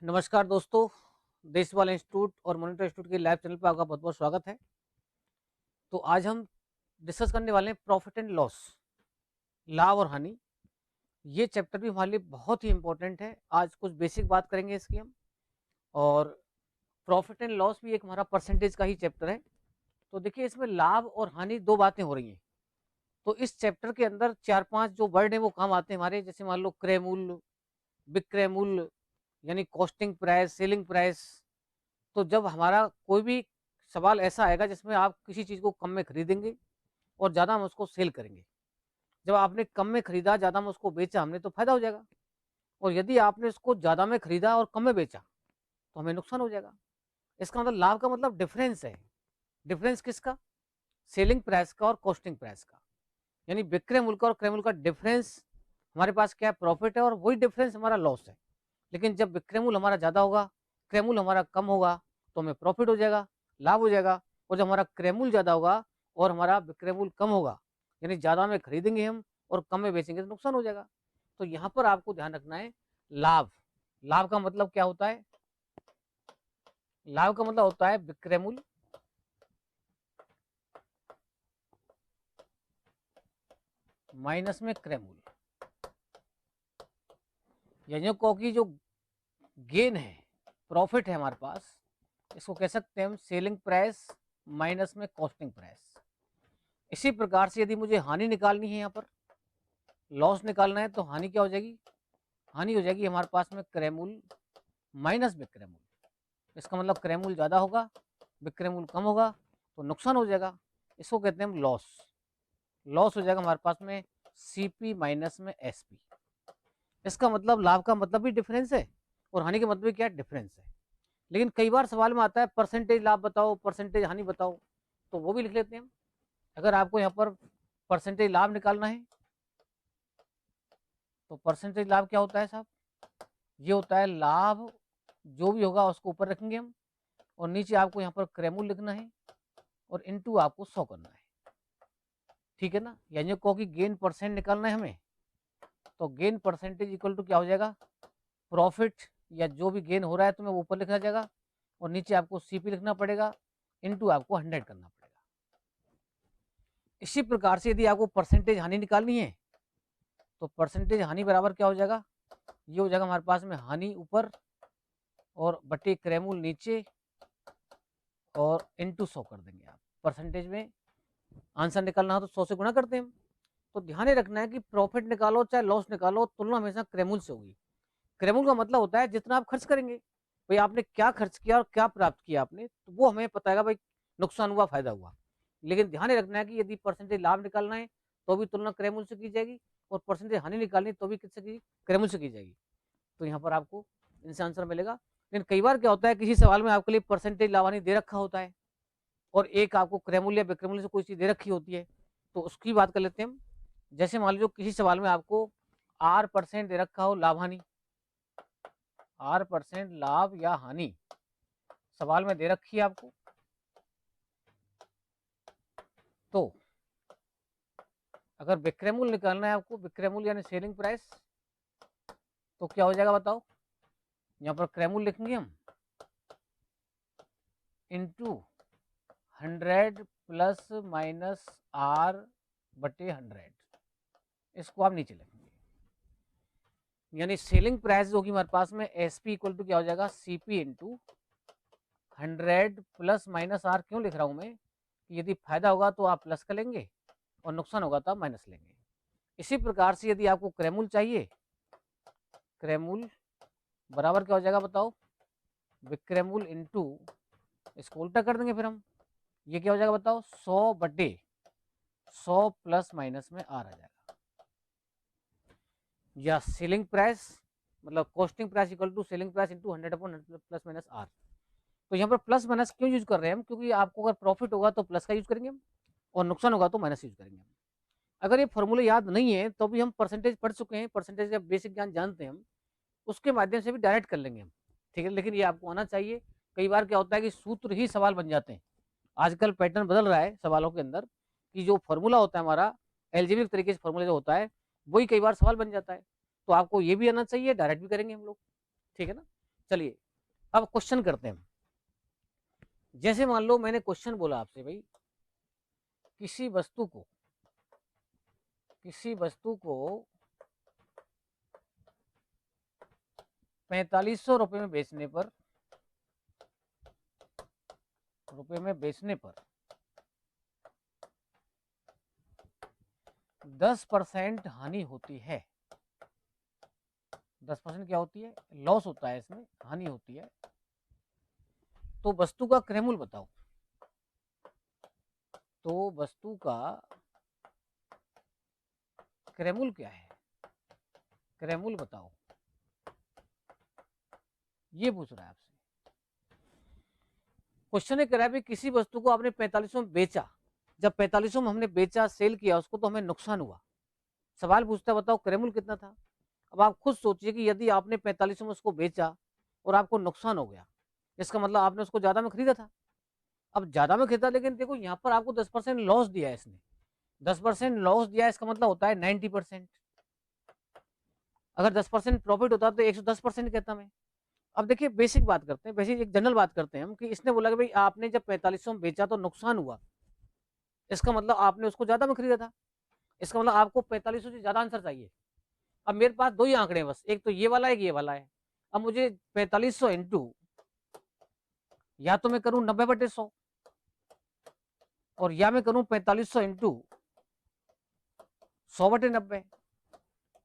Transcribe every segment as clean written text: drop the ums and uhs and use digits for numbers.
नमस्कार दोस्तों, देशपाल इंस्टीट्यूट और मॉनिटर इंस्टीट्यूट के लाइव चैनल पे आपका बहुत-बहुत स्वागत है। तो आज हम डिस्कस करने वाले हैं प्रॉफिट एंड लॉस, लाभ और हानि। ये चैप्टर भी हमारे लिए बहुत ही इम्पोर्टेंट है। आज कुछ बेसिक बात करेंगे इसकी हम। और प्रॉफिट एंड लॉस भी एक हमारा परसेंटेज का ही चैप्टर है। तो देखिए, इसमें लाभ और हानि 2 बातें हो रही हैं। तो इस चैप्टर के अंदर 4-5 जो वर्ड हैं वो काम आते हैं हमारे, जैसे मान लो क्रय मूल्य, विक्रय मूल्य, यानी कॉस्टिंग प्राइस, सेलिंग प्राइस। तो जब हमारा कोई भी सवाल ऐसा आएगा जिसमें आप किसी चीज़ को कम में खरीदेंगे और ज़्यादा हम उसको सेल करेंगे। जब आपने कम में खरीदा, ज़्यादा में उसको बेचा हमने, तो फ़ायदा हो जाएगा। और यदि आपने उसको ज़्यादा में खरीदा और कम में बेचा, तो हमें नुकसान हो जाएगा। इसका मतलब लाभ का मतलब डिफरेंस है। डिफरेंस किसका? सेलिंग प्राइस का और कॉस्टिंग प्राइस का। यानी विक्रय मूल्य का और क्रय मूल्य का डिफरेंस हमारे पास क्या है? प्रॉफिट है, और वही डिफरेंस हमारा लॉस है। लेकिन जब विक्रय मूल्य हमारा ज़्यादा होगा, क्रय मूल्य हमारा कम होगा, तो हमें प्रॉफिट हो जाएगा, लाभ हो जाएगा। और जब हमारा क्रय मूल्य ज़्यादा होगा और हमारा विक्रय मूल्य कम होगा, यानी ज़्यादा में खरीदेंगे हम और कम में बेचेंगे, तो नुकसान हो जाएगा। तो यहाँ पर आपको ध्यान रखना है लाभ। लाभ का मतलब क्या होता है? लाभ का मतलब होता है विक्रय मूल्य माइनस में क्रय मूल्य। यानी की जो गेन है, प्रॉफिट है हमारे पास, इसको कह सकते हैं हम सेलिंग प्राइस माइनस में कॉस्टिंग प्राइस। इसी प्रकार से यदि मुझे हानि निकालनी है, यहाँ पर लॉस निकालना है, तो हानि क्या हो जाएगी? हानि हो जाएगी हमारे पास में क्रय मूल्य माइनस विक्रय मूल्य। इसका मतलब क्रय मूल्य ज़्यादा होगा, विक्रय मूल्य कम होगा, तो नुकसान हो जाएगा। इसको कहते हैं हम लॉस। लॉस हो जाएगा हमारे पास में सीपी माइनस में एसपी। इसका मतलब लाभ का मतलब भी डिफरेंस है और हानि का मतलब भी क्या है? डिफरेंस है। लेकिन कई बार सवाल में आता है परसेंटेज लाभ बताओ, परसेंटेज हानि बताओ, तो वो भी लिख लेते हैं हम। अगर आपको यहाँ पर परसेंटेज लाभ निकालना है, तो परसेंटेज लाभ क्या होता है साहब? ये होता है लाभ जो भी होगा उसको ऊपर रखेंगे हम, और नीचे आपको यहाँ पर क्रय मूल्य लिखना है, और इनटू आपको 100 करना है। ठीक है ना? यानी कहो कि गेन परसेंट निकालना है हमें, तो गेन परसेंटेज इक्वल टू क्या हो जाएगा? प्रॉफिट या जो भी गेन हो रहा है तुम्हें वो ऊपर लिखना जाएगा, और नीचे आपको सीपी लिखना पड़ेगा, इनटू आपको 100 करना पड़ेगा। इसी प्रकार से यदि आपको परसेंटेज हानि निकालनी है, तो परसेंटेज हानि बराबर क्या हो जाएगा? ये हो जाएगा हमारे पास में हानि ऊपर और बटे क्रय मूल्य नीचे, और इनटू 100 कर देंगे आप। परसेंटेज में आंसर निकालना हो तो 100 से गुणा करते हैं हम। तो ध्यान रखना है कि प्रॉफिट निकालो चाहे लॉस निकालो, तुलना हमेशा क्रय मूल्य से होगी। क्रय मूल्य का मतलब होता है जितना आप खर्च करेंगे, भाई आपने क्या खर्च किया और क्या प्राप्त किया आपने, तो वो हमें पता है भाई नुकसान हुआ फायदा हुआ। लेकिन ध्यान रखना है कि यदि परसेंटेज लाभ निकालना है तो भी तुलना क्रय मूल्य से की जाएगी, और परसेंटेज हानि निकालनी तो भी किससे की? क्रय मूल्य से की जाएगी। तो यहाँ पर आपको इनसे आंसर मिलेगा। लेकिन कई बार क्या होता है, किसी सवाल में आपके लिए परसेंटेज लाभ हानि दे रखा होता है, और एक आपको क्रय मूल्य या विक्रय मूल्य से कोई चीज दे रखी होती है, तो उसकी बात कर लेते हैं हम। जैसे मान लीजिए किसी सवाल में आपको R% दे रखा हो, लाभ हानि, R% लाभ या हानि सवाल में दे रखी है आपको, तो अगर विक्रय मूल्य निकालना है आपको, विक्रय मूल्य यानी सेलिंग प्राइस, तो क्या हो जाएगा बताओ? यहाँ पर क्रय मूल्य लिखेंगे हम, इंटू 100 प्लस माइनस R बटे 100, इसको आप नीचे लिखेंगे। यानी सेलिंग प्राइस होगी हमारे पास में एसपी इक्वल टू क्या हो जाएगा? CP into 100 plus minus r. क्यों लिख रहा हूं मैं? कि यदि फायदा होगा तो आप प्लस कर लेंगे और नुकसान होगा तो आप माइनस लेंगे। इसी प्रकार से यदि आपको क्रय मूल्य चाहिए, क्रय मूल्य बराबर क्या हो जाएगा बताओ? विक्रय मूल्य इंटू, इसको उल्टा कर देंगे फिर हम, ये क्या हो जाएगा बताओ? 100 बटे 100 प्लस माइनस में आर आ जाएगा, या सेलिंग प्राइस मतलब costing price equal to selling price into 100 upon 100 plus minus r. तो यहाँ पर प्लस माइनस क्यों यूज कर रहे हैं हम? क्योंकि आपको अगर प्रॉफिट होगा तो प्लस का यूज करेंगे हम, और नुकसान होगा तो माइनस यूज करेंगे हम। अगर ये फॉर्मूले याद नहीं है तो भी हम परसेंटेज पढ़ चुके हैं, परसेंटेज का बेसिक ज्ञान जानते हैं हम, उसके माध्यम से भी डायरेक्ट कर लेंगे हम। ठीक है, लेकिन ये आपको आना चाहिए। कई बार क्या होता है कि सूत्र ही सवाल बन जाते हैं। आजकल पैटर्न बदल रहा है सवालों के अंदर, कि जो फॉर्मूला होता है हमारा एल्जेब्रिक तरीके से फॉर्मूला जो होता है, वही कई बार सवाल बन जाता है। तो आपको ये भी आना चाहिए, डायरेक्ट भी करेंगे हम लोग। ठीक है ना? चलिए अब क्वेश्चन करते हैं। जैसे मान लो मैंने क्वेश्चन बोला आपसे भाई, किसी वस्तु को 4500 रुपए में बेचने पर 10% हानि होती है। 10% क्या होती है? लॉस होता है, इसमें हानि होती है। तो वस्तु का क्रय मूल्य बताओ। तो वस्तु का क्रय मूल्य क्या है? क्रय मूल्य बताओ, ये पूछ रहा है आपसे। क्वेश्चन ये कह रहा है किसी वस्तु को आपने 4500 में बेचा, जब 4500 में हमने बेचा, सेल किया उसको, तो हमें नुकसान हुआ। सवाल पूछता है बताओ क्रय मूल्य कितना था। अब आप खुद सोचिए कि यदि आपने 4500 में उसको बेचा और आपको नुकसान हो गया, इसका मतलब आपने उसको ज्यादा में खरीदा था। अब ज्यादा में खरीदा, लेकिन देखो यहाँ पर आपको 10% लॉस दिया है इसने। 10% लॉस दिया है, इसका मतलब होता है 90%। अगर 10% प्रॉफिट होता तो 110% कहता मैं। अब देखिए बेसिक बात करते हैं, बेसिक एक जनरल बात करते हैं हम, कि इसने बोला कि भाई आपने जब 4500 में बेचा तो नुकसान हुआ, इसका मतलब आपने उसको ज्यादा में खरीदा था। इसका मतलब आपको 4500 से ज्यादा आंसर चाहिए। अब मेरे पास दो ही आंकड़े हैं बस, एक तो ये वाला, एक ये वाला है। अब मुझे 4500 इंटू, या तो मैं करूं 90/100, और या मैं करूं 4500 इंटू 100/90।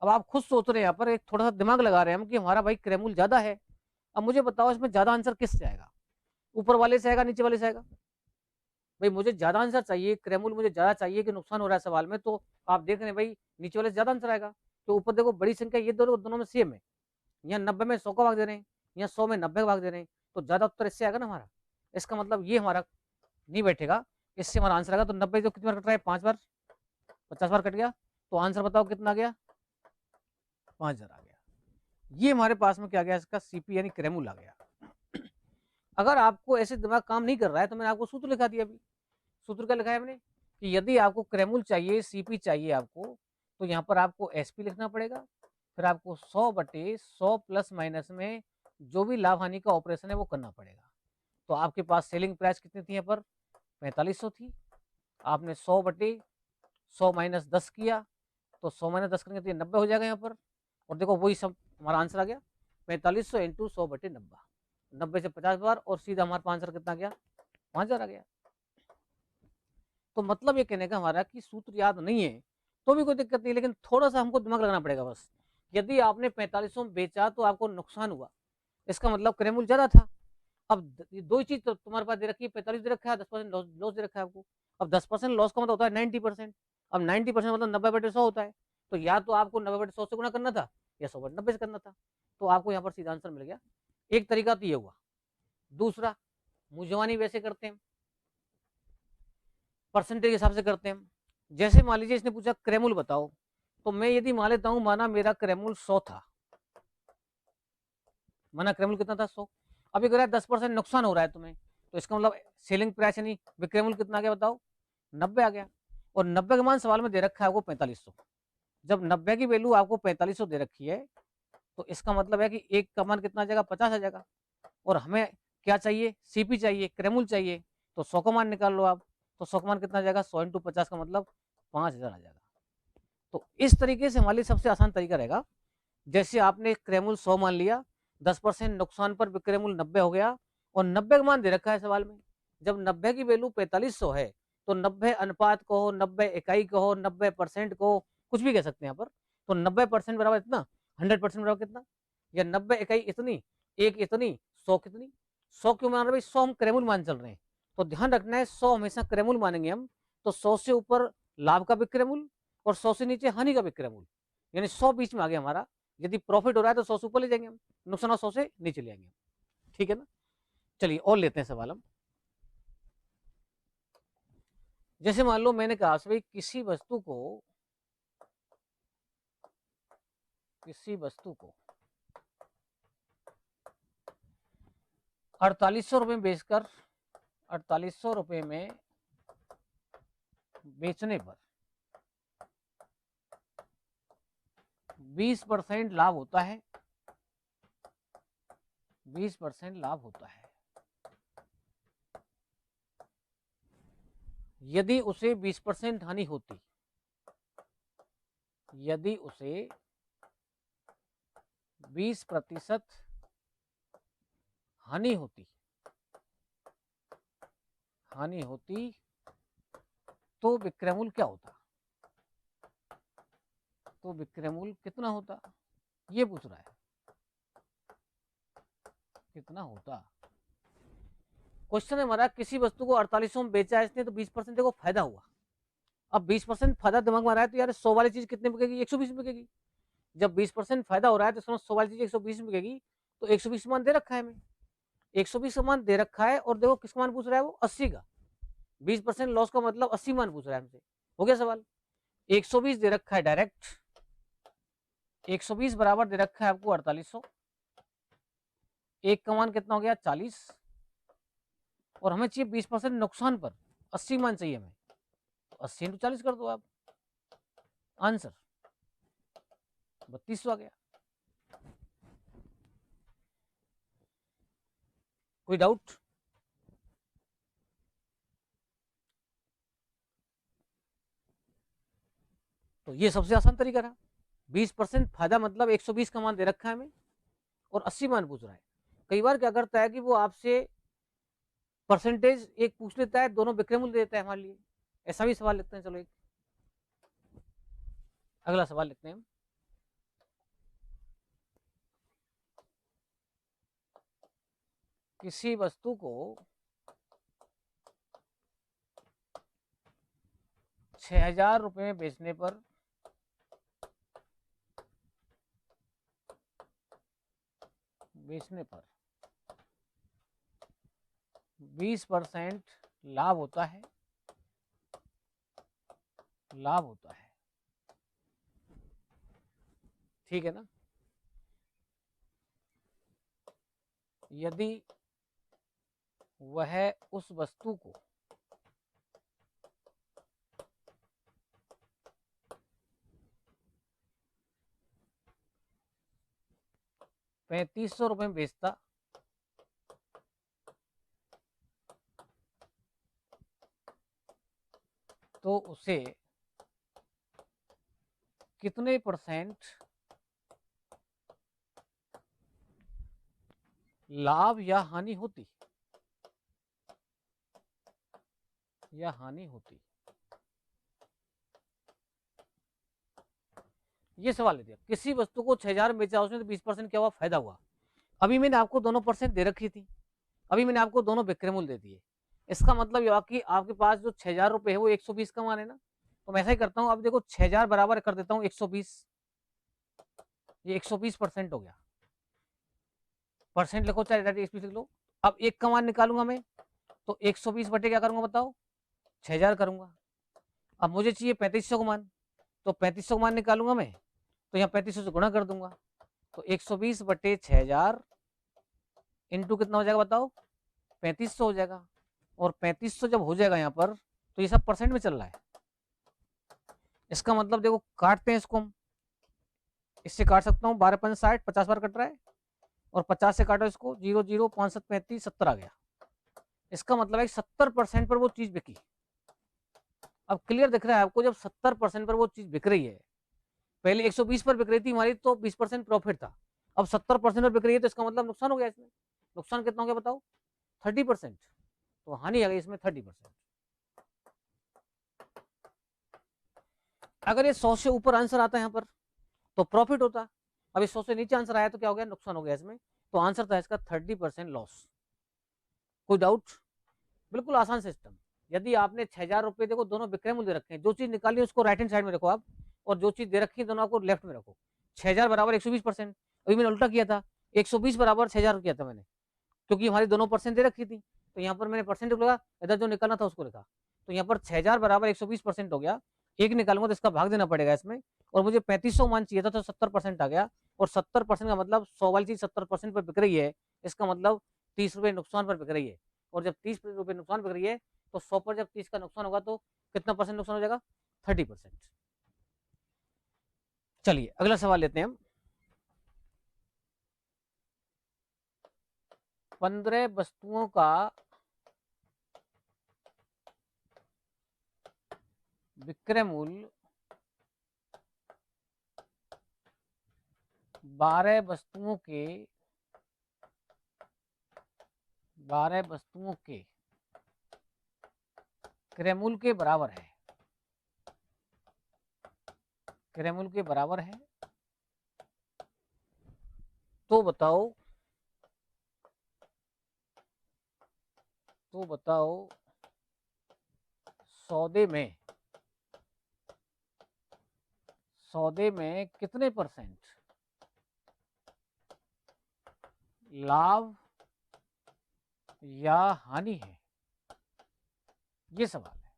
अब आप खुद सोच रहे हैं यहाँ पर, एक थोड़ा सा दिमाग लगा रहे हैं हम कि हमारा भाई क्रय मूल्य ज्यादा है। अब मुझे बताओ इसमें ज्यादा आंसर किससे आएगा? ऊपर वाले से आएगा, नीचे वाले से आएगा? भाई मुझे ज्यादा आंसर चाहिए, क्रय मूल्य मुझे ज्यादा चाहिए कि नुकसान हो रहा है सवाल में, तो आप देख रहे हैं भाई नीचे वाले से ज्यादा आंसर आएगा। तो ऊपर देखो बड़ी संख्या ये दोनों में सेम है, यहाँ 90 में 100 का भाग दे रहे हैं, यहाँ 100 में 90 का भाग दे रहे हैं, तो ज्यादा उत्तर इससे आएगा ना हमारा। इसका मतलब ये हमारा नहीं बैठेगा, इससे हमारा आंसर आएगा। तो 90 जो कितनी बार कट रहा है? 5 बार, 50 बार कट गया, तो आंसर बताओ कितना आ गया? 5000 आ गया। ये हमारे पास में क्या गया? इसका सीपी यानी क्रय मूल्य आ गया। अगर आपको ऐसे दिमाग काम नहीं कर रहा है तो मैंने आपको सूत्र लिखा दिया अभी। सूत्र क्या लिखा है हमने, कि यदि आपको क्रय मूल्य चाहिए, सीपी चाहिए आपको, तो यहाँ पर आपको एसपी लिखना पड़ेगा। फिर आपको 100/100 प्लस माइनस में जो भी लाभ हानि का ऑपरेशन है वो करना पड़ेगा। तो आपके पास सेलिंग प्राइस कितनी थी यहाँ पर? 4500 थी। आपने 100/100 माइनस 10 किया, तो 100 माइनस 10 करेंगे तो ये 90 हो जाएगा यहाँ पर। और देखो वही सब हमारा आंसर आ गया, 4500 इंटू 100/90। 90 से 50 बार, और सीधा हमारा आंसर कितना गया? 5000 आ गया। तो मतलब ये कहने का हमारा कि सूत्र याद नहीं है तो भी कोई दिक्कत नहीं, लेकिन थोड़ा सा हमको दिमाग लगाना पड़ेगा बस। यदि आपने 4500 में बेचा तो आपको नुकसान हुआ, इसका मतलब क्रय मूल्य ज्यादा था। अब दो ही चीज तो तुम्हारे पास दे रखी है, 45 दे रखा है, 10% लॉस दे रखा है आपको। अब 10% लॉस का मतलब होता है 90%। अब 90% मतलब 90/100 होता है। तो या तो आपको 90/100 से गुणा करना था, या 100/90 से करना था। तो आपको यहाँ पर सीधा आंसर मिल गया। एक तरीका तो ये हुआ। दूसरा, मुंजवानी वैसे करते हैं, परसेंटेज के हिसाब से करते हैं। जैसे मान लीजिए इसने पूछा क्रय मूल्य बताओ, तो मैं यदि मान लेता हूं, माना मेरा क्रय मूल्य 100 था, माना क्रय मूल्य कितना था? 100। अभी कह रहा है 10% नुकसान हो रहा है तुम्हें, तो इसका मतलब सेलिंग प्राइस यानी विक्रय मूल्य कितना आ गया बताओ? 90 आ गया। और 90 का मान सवाल में दे रखा है आपको 4500। जब 90 की वैल्यू आपको 4500 दे रखी है, तो इसका मतलब है कि एक का मान कितना आ जाएगा? 50 आ जाएगा। और हमें क्या चाहिए? सीपी चाहिए, क्रय मूल्य चाहिए। तो 100 का मान निकाल लो आप, तो 100 का मान कितना आ जाएगा? 100 इंटू 50 का मतलब 5000 आ जाएगा। तो इस तरीके से हमारे लिए सबसे आसान तरीका रहेगा। जैसे आपने क्रय मूल्य 100 मान लिया, 10% नुकसान पर विक्रय मूल्य 90 हो गया, और 90 का मान दे रखा है सवाल में। जब 90 की वैल्यू 4500 है, तो 90 अनुपात कहो, 90 इकाई कहो, 90% कहो, कुछ भी कह सकते हैं यहाँ पर। तो 90% बराबर इतना, 100% बराबर कितना, या 90 इकाई इतनी, एक इतनी, 100 कितनी। 100 क्यों मान रहे भाई? 100 हम क्रय मूल्य मान चल रहे हैं, तो ध्यान रखना है 100 हमेशा क्रय मूल्य मानेंगे हम। तो 100 से ऊपर लाभ का विक्रय मूल्य, और 100 से नीचे हानि का विक्रय मूल्य, यानी 100 बीच में आ गया हमारा। यदि प्रॉफिट हो रहा है तो 100 से ऊपर ले जाएंगे हम, नुकसान हो 100 से नीचे ले आएंगे। ठीक है ना? चलिए और लेते हैं सवाल हम। जैसे मान लो मैंने कहा भाई किसी वस्तु को 4800 रुपए में बेचकर, 4800 रुपए में बेचने पर 20% लाभ होता है, 20% लाभ होता है। यदि उसे 20% हानि होती, यदि उसे 20% हानि होती, तो विक्रय मूल्य क्या होता? तो विक्रय मूल्य कितना होता, ये पूछ रहा है, कितना होता। क्वेश्चन है हमारा, किसी वस्तु को 4800 में बेचा है इसने, तो 20% देखो फायदा हुआ। अब 20% फायदा दिमाग में आ रहा है, तो यार 100 वाली चीज कितने में बिकेगी? 120 में बिकेगी। जब 20% फायदा हो रहा है तो समझ 100 वाली चीज 120 में बिकेगी, तो 120 मान दे रखा है हमें, 120 मान दे रखा है, और देखो किस मान पूछ रहा है वो, 80 का। 20% लॉस का मतलब 80 मान पूछ रहा है हमसे। हो गया सवाल। 120 दे रखा है डायरेक्ट, 120 बराबर दे रखा है आपको 4800, एक का मान कितना हो गया 40, और हमें चाहिए 20% नुकसान पर 80 मान चाहिए हमें, तो 80 इंटू 40 कर दो आप, आंसर 3200 आ गया। कोई डाउट? तो ये सबसे आसान तरीका रहा। 20% फायदा मतलब 120 का मान दे रखा है हमें, और 80 मान पूछ रहा है। कई बार क्या करता है कि वो आपसे परसेंटेज एक पूछ लेता है, दोनों विक्रय मूल्य देता है हमारे लिए। ऐसा भी सवाल लिखते हैं। चलो एक अगला सवाल लिखते हैं हम। किसी वस्तु को 6000 रुपए में बेचने पर 20% लाभ होता है, ठीक है ना। यदि वह उस वस्तु को 3500 रुपए में बेचता, तो उसे कितने % लाभ या हानि होती, ये सवाल है। किसी वस्तु को 6000 में बेचा उसने, तो 20% क्या हुआ, फायदा हुआ। अभी मैंने आपको दोनों % दे रखी थी, अभी मैंने आपको दोनों विक्रय मूल्य दे दिए। इसका मतलब यह कि आपके पास जो 6000 रुपए है वो 120 का मान है ना। तो मैं ऐसा ही करता हूं, अब देखो 6000 बराबर कर देता हूं 120, ये 120% हो गया। परसेंट लिखो चाहे 120 लिख लो। अब एक का मान निकालूंगा मैं, तो 120 बटे क्या करूंगा बताओ, 6000 करूंगा। अब मुझे चाहिए 3500 का मान, तो 3500 का मान निकालूंगा मैं, तो यहाँ 3500 से गुणा कर दूंगा, तो 120 बटे 6000 इंटू कितना हो जाएगा बताओ, 3500 हो जाएगा। और 3500 जब हो जाएगा यहाँ पर, तो ये सब परसेंट में चल रहा है। इसका मतलब देखो काटते हैं इसको हम, इससे काट सकता हूँ 12 5 60, 50 बार कट रहा है, और 50 से काटो इसको, 0 0 5 7 35 70 आ गया। इसका मतलब है 70% पर वो चीज बिकी। अब क्लियर दिख रहा है आपको, जब 70% पर वो चीज बिक रही है, पहले 120 पर बिक रही थी हमारी, तो 20% प्रॉफिट था। अब 70% पर बिक रही है, तो इसका मतलब नुकसान हो गया। इसमें नुकसान कितना हो गया बताओ, 30%। तो हानि आ गई इसमें 30%। अगर ये 100 से ऊपर आंसर आता है यहाँ पर, तो प्रॉफिट होता। अब 100 से नीचे आंसर आया तो क्या हो गया, नुकसान हो गया इसमें। तो आंसर था इसका 30% लॉस। कोई डाउट? बिल्कुल आसान सिस्टम। यदि आपने 6000 रुपए, देखो दोनों विक्रय मूल्य रखे हैं, जो चीज निकाली है उसको राइट हैंड साइड में रखो आप, और जो चीज दे रखी है दोनों आपको लेफ्ट में रखो। 6000 बराबर 120%, अभी मैंने उल्टा किया था, 120 बराबर 6000 किया था मैंने, क्योंकि हमारी दोनों परसेंट दे रखी थी, तो यहाँ पर मैंने परसेंट लगा, इधर जो निकालना था उसको लिखा। तो यहाँ पर 6000 बराबर 120% हो गया। एक निकालूंगा तो इसका भाग देना पड़ेगा इसमें, और मुझे 3500 मान चाहिए था, तो 70% आ गया। और 70% का मतलब 100 वाली चीज 70% पर बिक रही है, इसका मतलब 30 रुपए नुकसान पर बिक रही है। और जब 30 रुपए नुकसान बिक रही है, तो 100 पर जब 30 का नुकसान होगा, तो कितना परसेंट नुकसान हो जाएगा, 30%। चलिए अगला सवाल लेते हैं हम। 15 वस्तुओं का विक्रय मूल्य 12 वस्तुओं के क्रय मूल्य के बराबर है, क्रय मूल्य के बराबर है, तो बताओ सौदे में कितने परसेंट लाभ या हानि है, ये सवाल है।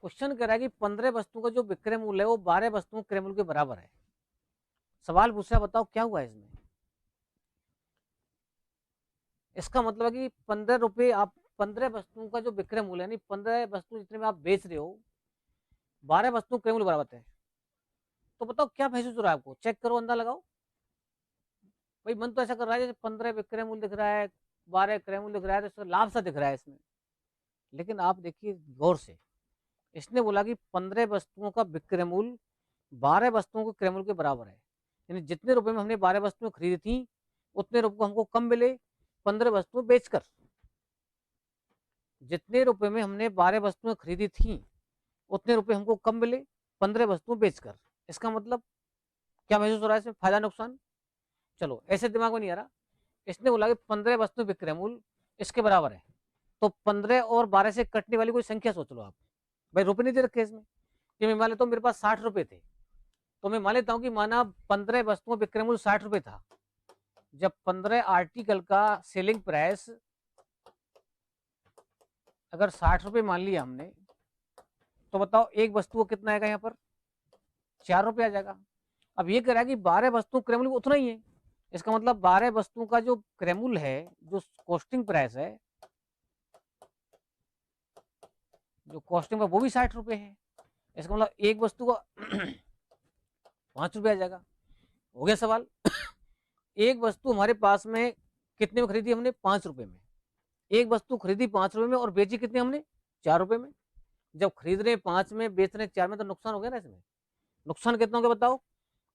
क्वेश्चन कह रहा है कि 15 वस्तुओं का जो विक्रय मूल्य है वो 12 वस्तुओं के क्रय मूल्य के बराबर है। सवाल पूछ रहा है, बताओ क्या हुआ इसमें। इसका मतलब है कि 15 रुपए, आप 15 वस्तुओं का जो विक्रय मूल्य है, 15 वस्तु जितने में आप बेच रहे हो, 12 वस्तुओं क्रय मूल्य बराबर है। तो बताओ क्या महसूस हो रहा है आपको, चेक करो, अंदाजा लगाओ। भाई मन तो ऐसा कर रहा है जैसे 15 विक्रय मूल्य दिख रहा है, 12 क्रय मूल्य दिख रहा है, तो इसका लाभ सा दिख रहा है इसमें। लेकिन आप देखिए गौर से, इसने बोला कि 15 वस्तुओं का विक्रय मूल्य 12 वस्तुओं के क्रय मूल्य के बराबर है। यानी जितने रुपए में हमने 12 वस्तुएं खरीदी थी, उतने रुपए हमको कम मिले 15 वस्तुएं बेचकर। जितने रुपए में हमने 12 वस्तुएं खरीदी थी, उतने रुपए हमको कम मिले 15 वस्तुएं बेचकर। इसका मतलब क्या महसूस हो रहा है इसमें, फायदा नुकसान। चलो ऐसे दिमाग में नहीं आ रहा। इसने बोला कि 15 वस्तु विक्रय मूल्य इसके बराबर है, तो 15 और 12 से कटने वाली कोई संख्या सोच लो आप। भाई रुपए नहीं दे रखे इसमें, कि मैं मान लेता हूँ मेरे पास 60 रुपए थे, तो मैं मान लेता हूँ कि माना 15 वस्तुओं विक्रय मूल्य 60 रुपए था। जब 15 आर्टिकल का सेलिंग प्राइस अगर 60 रुपए मान लिया हमने, तो बताओ एक वस्तु को कितना आएगा, यहाँ पर 4 रुपए आ जाएगा। अब ये कह रहा है कि 12 वस्तु क्रय मूल्य उतना ही है। इसका मतलब 12 वस्तुओं का जो क्रय मूल्य है, जो कॉस्टिंग प्राइस है, जो कॉस्टिंग है वो भी 60 रुपए है। इसका मतलब एक वस्तु का 5 रुपए आ जाएगा। हो गया सवाल। एक वस्तु हमारे पास में कितने में खरीदी हमने, 5 रुपए में। एक वस्तु खरीदी 5 रुपए में और बेची कितने हमने, 4 रुपए में। जब खरीद रहे 5 में, बेच रहे 4 में, तो नुकसान हो गया ना इसमें। नुकसान कितना हो गया बताओ,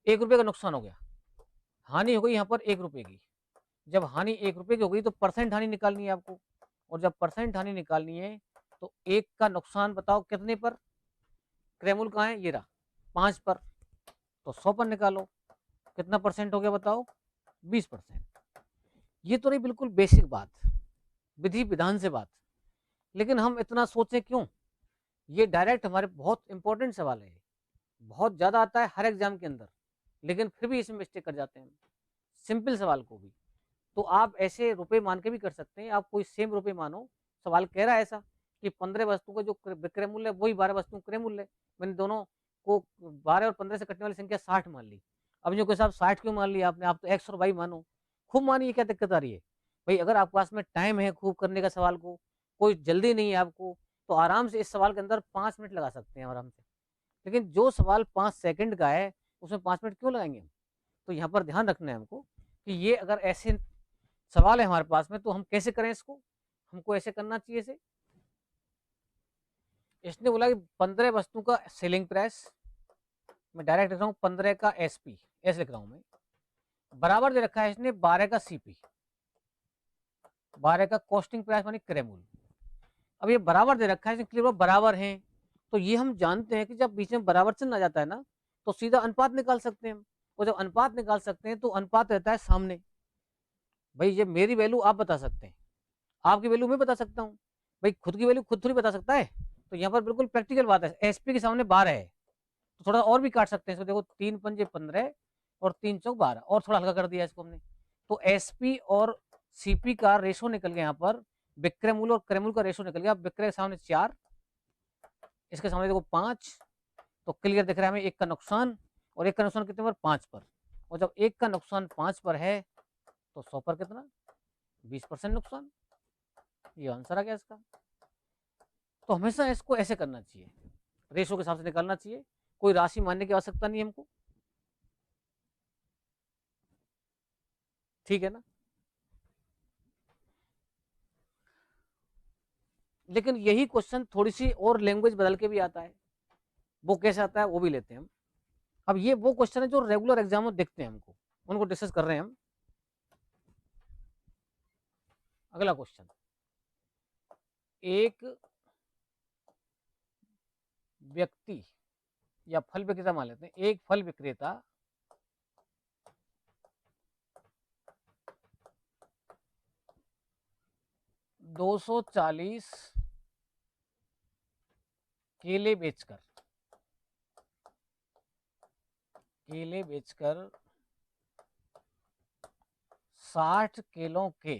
1 रुपए का नुकसान हो गया। हानि हो गई यहाँ पर 1 रुपए की। जब हानि 1 रुपए की हो गई तो परसेंट हानि निकालनी है आपको, और जब परसेंट हानि निकालनी है तो 1 का नुकसान बताओ कितने पर, क्रय मूल्य कहाँ है, ये रहा 5 पर, तो 100 पर निकालो, कितना परसेंट हो गया बताओ, 20%। ये तो रही बिल्कुल बेसिक बात, विधि विधान से बात। लेकिन हम इतना सोचें क्यों, ये डायरेक्ट हमारे बहुत इंपॉर्टेंट सवाल है, बहुत ज्यादा आता है हर एग्जाम के अंदर, लेकिन फिर भी इसमें मिस्टेक कर जाते हैं हम, सिंपल सवाल को भी। तो आप ऐसे रुपए मान के भी कर सकते हैं। आप कोई सेम रुपए मानो, सवाल कह रहा है ऐसा कि 15 वस्तुओं का जो विक्रय मूल्य है वही 12 वस्तुओं का क्रय मूल्य है। मैंने दोनों को 12 और 15 से कटने वाली संख्या 60 मान ली। अब जो साहब 60 क्यों मान लिया आपने, आप तो एक्स और वाई मानो, खूब मानिए, क्या दिक्कत आ रही है। भाई अगर आपके पास में टाइम है खूब करने का सवाल को, कोई जल्दी नहीं है आपको, तो आराम से इस सवाल के अंदर 5 मिनट लगा सकते हैं आराम से। लेकिन जो सवाल 5 सेकंड का है उसमें 5 मिनट क्यों लगाएंगे हम। तो यहाँ पर ध्यान रखना है हमको कि ये अगर ऐसे सवाल है हमारे पास में तो हम कैसे करें इसको, हमको ऐसे करना चाहिए इसे। इसने बोला कि 15 वस्तु का सेलिंग प्राइस, मैं डायरेक्ट लिख रहा हूँ 15 का एसपी, ऐसे लिख रहा हूँ मैं, बराबर दे रखा है इसने 12 का सीपी, 12 का कॉस्टिंग प्राइस मानी क्रय मूल्य। अब ये बराबर दे रखा है, इसने क्लियर बराबर है, तो ये हम जानते हैं कि जब बीच में बराबर चिन्ह आ जाता है ना, तो सीधा अनुपात निकाल सकते हैं हम। और जब अनुपात निकाल सकते हैं तो अनुपात रहता है सामने। भाई ये मेरी वैल्यू आप बता सकते हैं, आपकी वैल्यू मैं बता सकता हूँ। भाई खुद की वैल्यू खुद थोड़ी बता सकता है। तो यहाँ पर बिल्कुल प्रैक्टिकल बात है, एसपी के सामने 12 है, तो थोड़ा और भी काट सकते हैं इसको। देखो 3 पंजे 15 और 3 चौक 12, और थोड़ा हल्का कर दिया इसको हमने। तो एसपी और सीपी का रेशो निकल गया, यहाँ पर विक्रय मूल्य और क्रय मूल्य का रेशो निकल गया। विक्रय के सामने 4, इसके सामने देखो 5, तो क्लियर दिख रहा है हमें एक का नुकसान, और एक का नुकसान कितने पर, 5 पर। और जब एक का नुकसान 5 पर है तो 100 पर कितना, 20% नुकसान। ये आंसर आ गया इसका। तो हमेशा इसको ऐसे करना चाहिए, रेशो के हिसाब से निकालना चाहिए, कोई राशि मानने की आवश्यकता नहीं है हमको। ठीक है ना। लेकिन यही क्वेश्चन थोड़ी सी और लैंग्वेज बदल के भी आता है, वो कैसे आता है वो भी लेते हैं हम। अब ये वो क्वेश्चन है जो रेगुलर एग्जाम में दिखते हैं हमको, उनको डिस्कस कर रहे हैं हम। अगला क्वेश्चन, एक व्यक्ति या फल विक्रेता मान लेते हैं, एक फल विक्रेता 240 केले बेचकर 60 किलो के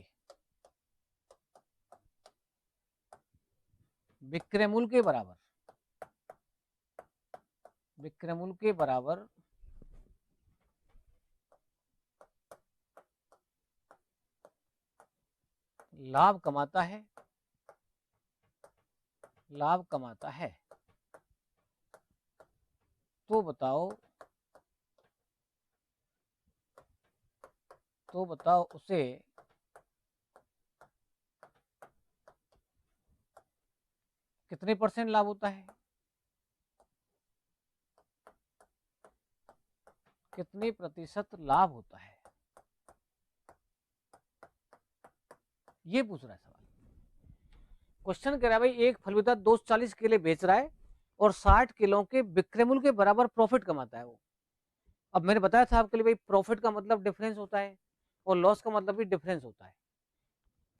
विक्रय मूल्य के बराबर लाभ कमाता है, तो बताओ उसे कितने % लाभ होता है, कितने प्रतिशत लाभ होता है, ये पूछ रहा है सवाल। क्वेश्चन कह रहा है भाई एक फल विक्रेता 240 केले बेच रहा है और 60 किलो के विक्रय मूल्य के बराबर प्रॉफिट कमाता है वो। अब मैंने बताया था आपके लिए भाई प्रॉफिट का मतलब डिफरेंस होता है और लॉस का मतलब भी डिफरेंस होता है।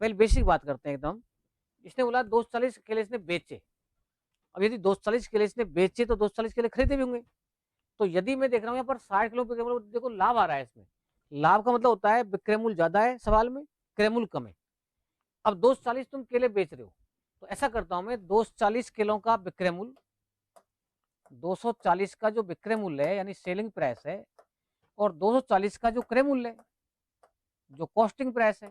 पहले बेसिक बात करते हैं एकदम। इसने बोला 240 केले इसने बेचे। अब यदि 240 केले इसने बेचे तो 240 केले खरीदे भी होंगे। तो यदि मैं देख रहा हूँ यहाँ पर 60 किलो विक्रय मूल्य, देखो लाभ आ रहा है इसमें। लाभ का मतलब होता है विक्रय मूल्य ज्यादा है सवाल में, क्रय मूल्य कम है। अब 240 तुम केले बेच रहे हो, तो ऐसा करता हूं मैं 240 किलो का विक्रय मूल्य, 240 का जो विक्रय मूल्य है यानी सेलिंग प्राइस है, और 240 का जो क्रय मूल्य है जो कॉस्टिंग प्राइस है।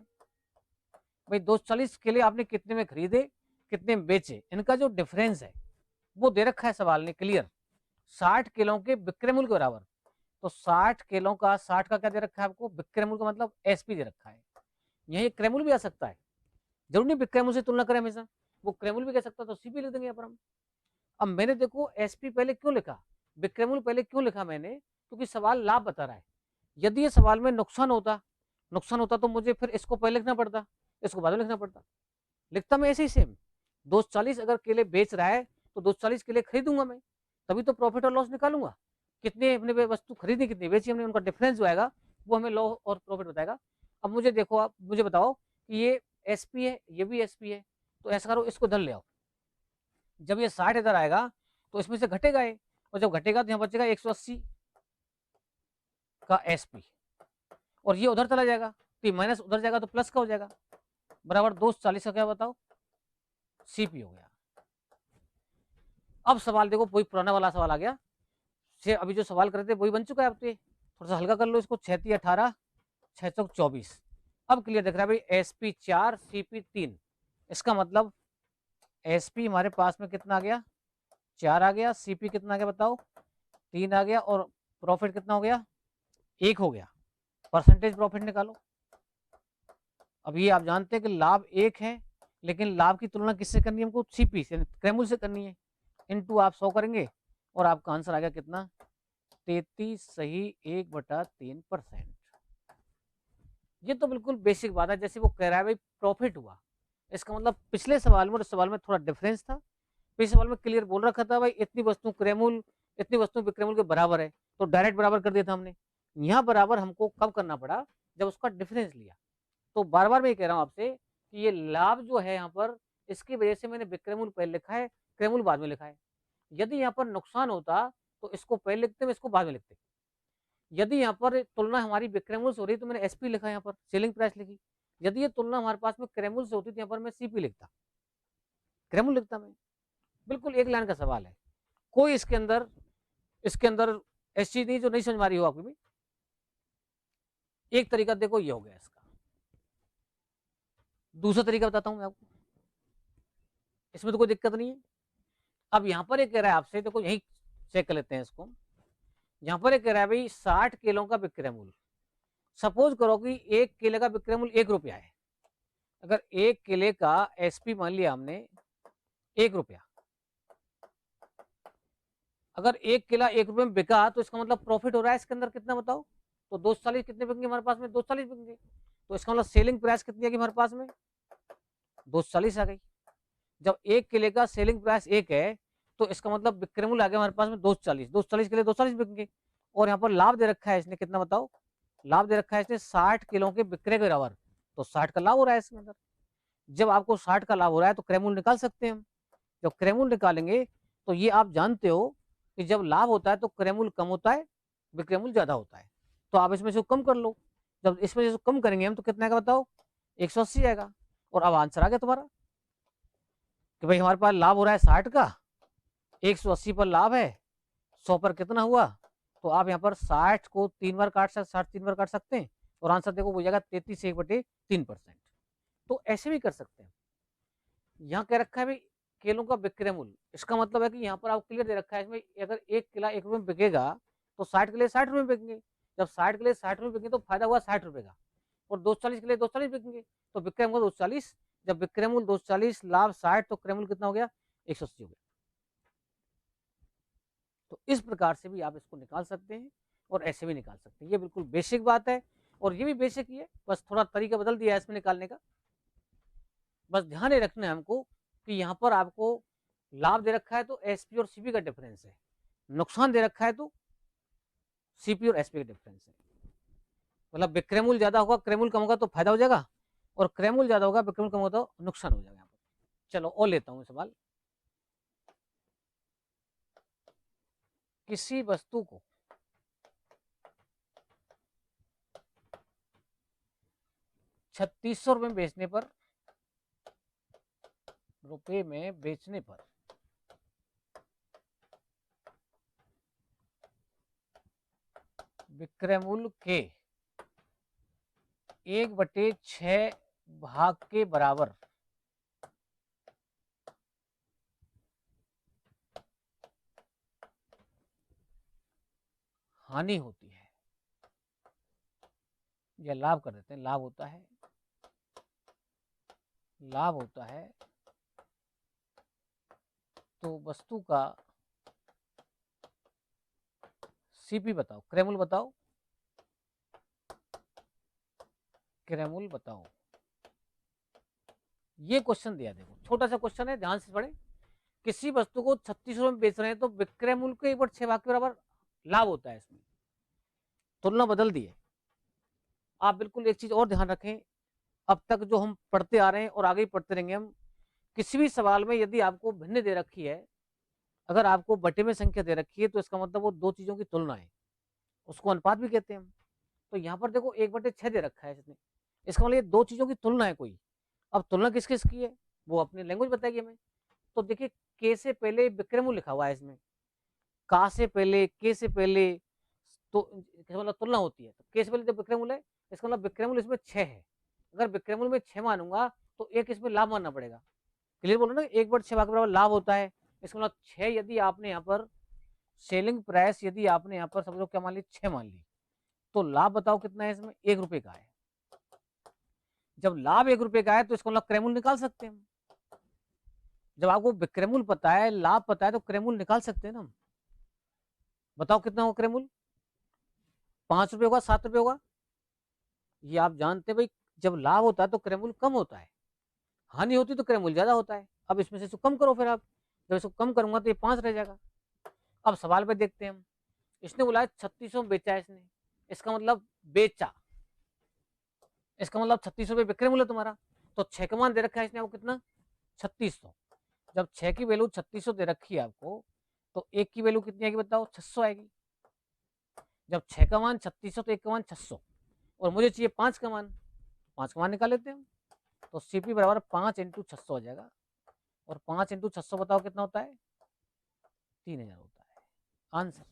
भाई 240 केले आपने कितने में खरीदे, कितने में बेचे, इनका जो डिफरेंस है वो दे रखा है सवाल ने क्लियर, 60 किलो के विक्रय मूल्य के बराबर। तो 60 किलो का 60 का क्या दे रखा है आपको, विक्रय मूल्य का मतलब एसपी दे रखा है। यही क्रय मूल्य भी आ सकता है, जरूर नहीं विक्रय मूल्य से तुलना करें हमेशा, वो क्रय मूल्य भी कह सकता है, तो सीपी लिख देंगे यहाँ पर हम। अब मैंने देखो एसपी पहले क्यों लिखा, विक्रय मूल्य पहले क्यों लिखा मैंने, क्योंकि सवाल लाभ बता रहा है। यदि ये सवाल में नुकसान होता तो मुझे फिर इसको पहले लिखना पड़ता, इसको बाद में लिखना पड़ता। लिखता मैं ऐसे ही सेम, 240 अगर केले बेच रहा है तो 240 केले खरीदूंगा मैं, तभी तो प्रॉफिट और लॉस निकालूंगा। कितने अपने वस्तु खरीदी कितनी बेची हमने, उनका डिफरेंस जो आएगा वो हमें लॉस और प्रॉफिट बताएगा। अब मुझे देखो, आप मुझे बताओ कि ये एसपी है, ये भी एसपी है, तो ऐसा करो इसको इधर ले आओ। जब ये 60 इधर आएगा तो इसमें से घटेगा ये, और जब घटेगा तो यहाँ बचेगा 180 का एसपी, और ये उधर चला जाएगा तो ये माइनस उधर जाएगा तो प्लस का हो जाएगा, बराबर 240 का क्या बताओ सीपी हो गया। अब सवाल देखो वही पुराना वाला सवाल आ गया, अभी जो सवाल कर रहे थे वही बन चुका है। अब तो थोड़ा सा हल्का कर लो इसको, 36 18 6 24। अब क्लियर दिख रहा है भाई एसपी 4 सीपी 3, इसका मतलब एसपी हमारे पास में कितना आ गया 4 आ गया, सीपी कितना आ गया बताओ 3 आ गया, और प्रॉफिट कितना हो गया 1 हो गया। परसेंटेज प्रॉफिट निकालो। अब ये आप जानते हैं कि लाभ 1 है, लेकिन लाभ की तुलना किससे करनी है हमको, सीपी से क्रय मूल्य से करनी है। इनटू आप 100 करेंगे और आपका आंसर आ गया कितना 33 सही 1/3%। ये तो बिल्कुल बेसिक बात है, जैसे वो कह रहा है भाई प्रॉफिट हुआ, इसका मतलब पिछले सवाल में और इस सवाल में थोड़ा डिफरेंस था। पिछले सवाल में क्लियर बोल रखा था भाई इतनी वस्तु क्रय मूल्य इतनी वस्तु विक्रय मूल्य के बराबर है, तो डायरेक्ट बराबर कर दिया था हमने। यहाँ बराबर हमको कब करना पड़ा, जब उसका डिफरेंस लिया। तो बार बार मैं ये कह रहा हूँ आपसे कि ये लाभ जो है यहाँ पर, इसकी वजह से मैंने विक्रय मूल्य पहले लिखा है, क्रय मूल्य बाद में लिखा है। यदि यहाँ पर नुकसान होता तो इसको पहले लिखते, मैं इसको बाद में लिखते। यदि यहाँ पर तुलना हमारी विक्रय मूल्य से हो रही तो मैंने एसपी लिखा, यहाँ पर सेलिंग प्राइस लिखी। यदि ये तुलना हमारे पास में क्रय मूल्य से होती तो यहाँ पर मैं सीपी लिखता, क्रय मूल्य लिखता मैं। बिल्कुल एक लाइन का सवाल है, कोई इसके अंदर ऐसी चीज नहीं जो नहीं समझ में आ रही हो आपको भी। एक तरीका देखो ये हो गया इसका, दूसरा तरीका बताता हूं मैं आपको, इसमें तो कोई दिक्कत नहीं है। अब यहां पर एक कह रहा है आपसे, देखो यही चेक कर लेते हैं इसको। यहां पर एक कह रहा है भाई 60 किलो का विक्रय मूल्य, सपोज करो कि एक केले का विक्रय मूल्य 1 रुपया है। अगर एक केले का एसपी मान लिया हमने 1 रुपया, अगर एक केला 1 रुपये में बिका तो इसका मतलब प्रॉफिट हो रहा है इसके अंदर कितना बताओ? तो 240 कितने बिकेंगे हमारे पास में? 240 बिकेंगे। तो इसका मतलब सेलिंग प्राइस कितनी आएगी हमारे पास में? 240 आ गई। जब एक केले का सेलिंग प्राइस 1 है तो इसका मतलब विक्रय मूल्य आ गया हमारे पास में 240। 240 के लिए 240 बिकेंगे। और यहाँ पर लाभ दे रखा है इसने कितना बताओ? लाभ दे रखा है इसने 60 किलो के विक्रय के बराबर, तो 60 का लाभ हो रहा है इसके अंदर। जब आपको 60 का लाभ हो रहा है तो क्रय मूल्य निकाल सकते हैं हम। जब क्रय मूल्य निकालेंगे तो ये आप जानते हो कि जब लाभ होता है तो क्रय मूल्य कम होता है, विक्रय मूल्य ज्यादा होता है। तो आप इसमें से कम कर लो। जब इसमें से कम करेंगे हम तो कितना आएगा बताओ? 180 आएगा। और अब आंसर आ गया तुम्हारा कि भाई हमारे पास लाभ हो रहा है 60 का, 180 पर लाभ है, 100 पर कितना हुआ? तो आप यहाँ पर 60 को 3 बार काट सकते, 60 3 बार काट सकते हैं और आंसर देखो हो जाएगा 33/1/3%। तो ऐसे भी कर सकते हैं। यहाँ कह रखा है भाई केलों का विक्रय मूल्य, इसका मतलब है कि यहाँ पर आप क्लियर दे रखा है इसमें अगर एक केला 1 रुपये में बिकेगा तो 60 के लिए 60 रुपये बिकेंगे। जब 60 के लिए 60 रुपये बिकेंगे तो फायदा हुआ 60 रुपये का। और 240 के लिए 240 बिकेंगे तो विक्रय मूल्य 240। जब विक्रय मूल्य 240 लाभ 60 तो क्रय मूल्य कितना हो गया? 180 हो गया। तो इस प्रकार से भी आप इसको निकाल सकते हैं और ऐसे भी निकाल सकते हैं। ये बिल्कुल बेसिक बात है और ये भी बेसिक ही है, बस थोड़ा तरीका बदल दिया है इसमें निकालने का। बस ध्यान रखना है हमको कि यहाँ पर आपको लाभ दे रखा है तो एसपी और सीपी का डिफरेंस है, नुकसान दे रखा है तो सीपी और एसपी का डिफरेंस है। मतलब विक्रय मूल्य ज्यादा होगा क्रय मूल्य कम होगा तो फायदा हो जाएगा, और क्रय मूल्य ज्यादा होगा विक्रय मूल्य कम होगा तो नुकसान हो जाएगा यहाँ पर। चलो और लेता हूँ सवाल। किसी वस्तु को 3600 रुपये में बेचने पर विक्रय मूल्य के 1/6 भाग के बराबर हानि होती है, या लाभ कर देते हैं, लाभ होता है, लाभ होता है तो वस्तु का सीपी बताओ, क्रय मूल्य बताओ, क्रय मूल्य बताओ। ये क्वेश्चन दिया, देखो छोटा सा क्वेश्चन है, ध्यान से पढ़े। किसी वस्तु को 3600 में बेच रहे हैं तो विक्रय मूल्य के 1/6 भाग के बराबर लाभ होता है, इसमें तुलना बदल दी है। आप बिल्कुल एक चीज और ध्यान रखें, अब तक जो हम पढ़ते आ रहे हैं और आगे पढ़ते रहेंगे हम, किसी भी सवाल में यदि आपको भिन्न दे रखी है, अगर आपको बटे में संख्या दे रखी है तो इसका मतलब वो दो चीजों की तुलना है, उसको अनुपात भी कहते हैं हम। तो यहाँ पर देखो 1/6 दे रखा है इसने, इसका मतलब ये दो चीजों की तुलना है कोई। अब तुलना किस किस की है वो अपनी लैंग्वेज बताएगी हमें। तो देखिए के से पहले विक्रय मूल्य लिखा हुआ है इसमें, का से पहले, के से पहले, तो मतलब तुलना होती है। तो के से पहले जब विक्रय मूल्य है, इसका मतलब विक्रय मूल्य इसमें 6 है। अगर विक्रय मूल्य में 6 मानूंगा तो एक इसमें लाभ मानना पड़ेगा। क्लियर बोलो ना, 1/6 भाग के बराबर लाभ होता है, इसका मतलब 6 यदि आपने यहाँ पर सेलिंग प्राइस यदि आपने यहाँ पर समझो क्या मान ली 6 मान ली, तो लाभ बताओ कितना है इसमें? 1 रुपए का है। जब लाभ 1 रुपए का है तो इसका मतलब क्रय मूल्य निकाल सकते हैं हम। जब आपको विक्रय मूल्य पता है, लाभ पता है, तो क्रय मूल्य निकाल सकते हैं ना हम। बताओ कितना होगा क्रय मूल्य? 5 रुपए होगा, 7 रुपए होगा? ये आप जानते हैं भाई, जब लाभ होता है तो क्रय मूल्य कम होता है, हानि होती तो क्रय मूल्य ज्यादा होता है। अब इसमें से इसको कम करो, फिर आप जब इसको कम करूंगा तो ये 5 रह जाएगा। अब सवाल पे देखते हैं हम, इसने बोला 3600 में बेचा है इसने, इसका मतलब बेचा, इसका मतलब 3600 रुपये विक्रय मूल्य तुम्हारा। तो 6 का मान दे रखा है इसने आपको कितना? 3600। जब 6 की वैल्यू 3600 दे रखी है आपको, तो एक की वैल्यू कितनी आएगी बताओ? 600 आएगी। जब 6 का मान 3600 तो एक का मान 600, और मुझे चाहिए 5 का मान, 5 का मान निकाल लेते हैं हम। तो सीपी बराबर 5 × 600 हो जाएगा, और 5 × 600 बताओ कितना होता है? 3000 होता है आंसर।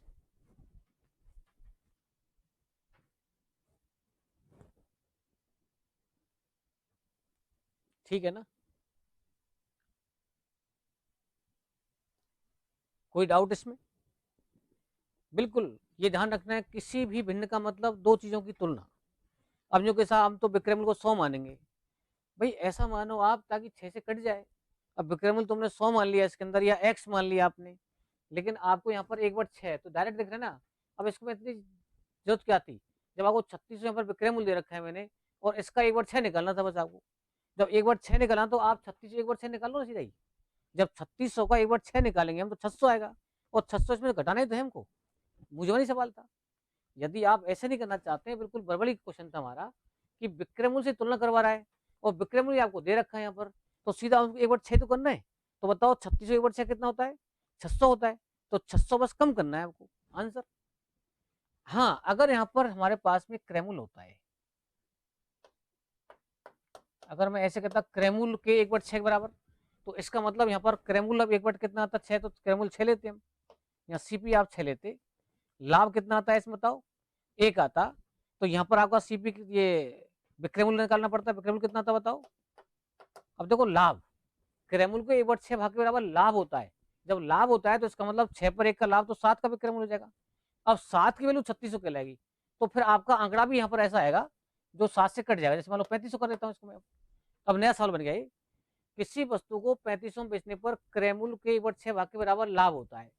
ठीक है ना? कोई डाउट इसमें? बिल्कुल, ये ध्यान रखना है किसी भी भिन्न का मतलब दो चीजों की तुलना। अब जो कैसा हम तो विक्रमल को 100 मानेंगे, भाई ऐसा मानो आप ताकि 6 से कट जाए। अब विक्रमल तुमने 100 मान लिया इसके अंदर, या x मान लिया आपने, लेकिन आपको यहाँ पर एक बार 6 तो डायरेक्ट दिख रहा है ना। अब इसको मैं इतनी जरूरत क्या थी, जब आपको 36 यहाँ पर विक्रमूल दे रखा है मैंने, और इसका एक बार 6 निकालना था बस आपको। जब एक बार 6 निकालना तो आप 36 एक बार 6 निकाल लो ना सीधा ही। जब 3600 का एक बार 6 निकालेंगे हम तो 600 आएगा, और 600 इसमें घटाना ही तो है हमको। मुझे सवाल था। यदि आप ऐसे नहीं करना चाहते हैं, बिल्कुल बड़बड़ी क्वेश्चन था हमारा कि विक्रमूल से तुलना करवा रहा है और विक्रमूल आपको दे रखा है यहाँ पर, तो सीधा एक बार 6 तो करना है। तो बताओ 36 एक बार 6 कितना होता है, 600 होता है। तो 600 बस कम करना है आपको, आंसर। हाँ, अगर यहाँ पर हमारे पास में क्रेमुल होता है, अगर मैं ऐसे कहता क्रेमुल के एक बार 6 बराबर, तो इसका मतलब यहाँ पर क्रेमुल अब एक बार कितना आता है 6, तो क्रेमुल 6 लेते हम, यहाँ सीपी आप 6 लेते। लाभ कितना आता है इसमें बताओ, 1 आता। तो यहाँ पर आपका सीपी ये विक्रमूल निकालना पड़ता है, विक्रमूल कितना आता बताओ। अब देखो लाभ, क्रेमुल को एक बार 6 भाग के बराबर लाभ होता है। जब लाभ होता है तो इसका मतलब 6 पर 1 का लाभ, तो 7 का विक्रमूल हो जाएगा। अब 7 की वैल्यू 3600 कहलाएगी, तो फिर आपका आंकड़ा भी यहाँ पर ऐसा आएगा जो 7 से कट जाएगा। जैसे मान लो 3500 कर देता हूँ इसको मैं। अब नया सवाल बन गया ये, किसी वस्तु को 3500 में बेचने पर क्रेमुल के एक बार 6 भाग के बराबर लाभ होता है,